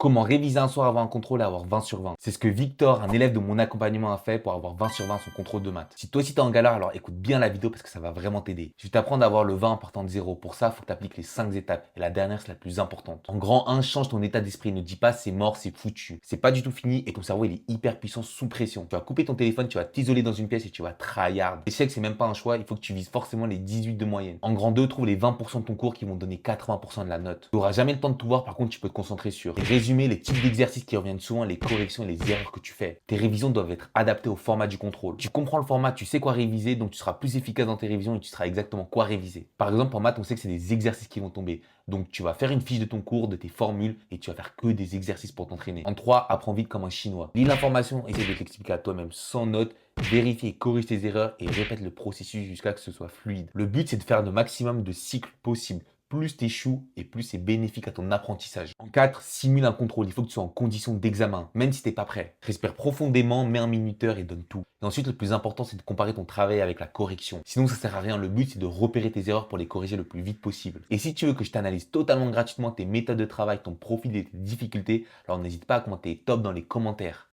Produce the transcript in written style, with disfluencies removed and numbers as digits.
Comment réviser un soir avant un contrôle et avoir 20 sur 20. C'est ce que Victor, un élève de mon accompagnement, a fait pour avoir 20 sur 20 à son contrôle de maths. Si toi aussi t'es en galère, alors écoute bien la vidéo parce que ça va vraiment t'aider. Je vais t'apprendre à avoir le 20 en partant de zéro. Pour ça, il faut que tu appliques les 5 étapes. Et la dernière, c'est la plus importante. En grand 1, change ton état d'esprit. Ne dis pas c'est mort, c'est foutu. C'est pas du tout fini et ton cerveau il est hyper puissant sous pression. Tu vas couper ton téléphone, tu vas t'isoler dans une pièce et tu vas tryhard. L'échec, c'est même pas un choix, il faut que tu vises forcément les 18 de moyenne. En grand 2, trouve les 20% de ton cours qui vont donner 80% de la note. Tu n'auras jamais le temps de tout voir, par contre, tu peux te concentrer sur les résumés, les types d'exercices qui reviennent souvent, les corrections et les erreurs que tu fais. Tes révisions doivent être adaptées au format du contrôle. Tu comprends le format, tu sais quoi réviser, donc tu seras plus efficace dans tes révisions et tu sauras exactement quoi réviser. Par exemple, en maths, on sait que c'est des exercices qui vont tomber. Donc tu vas faire une fiche de ton cours, de tes formules et tu vas faire que des exercices pour t'entraîner. En 3, apprends vite comme un chinois. Lis l'information, essaie de t'expliquer à toi-même sans notes, vérifie et corrige tes erreurs et répète le processus jusqu'à ce que ce soit fluide. Le but, c'est de faire le maximum de cycles possibles. Plus tu échoues et plus c'est bénéfique à ton apprentissage. En 4, simule un contrôle. Il faut que tu sois en condition d'examen, même si tu n'es pas prêt. Respire profondément, mets un minuteur et donne tout. Et ensuite, le plus important, c'est de comparer ton travail avec la correction. Sinon, ça sert à rien. Le but, c'est de repérer tes erreurs pour les corriger le plus vite possible. Et si tu veux que je t'analyse totalement gratuitement tes méthodes de travail, ton profil et tes difficultés, alors n'hésite pas à commenter top dans les commentaires.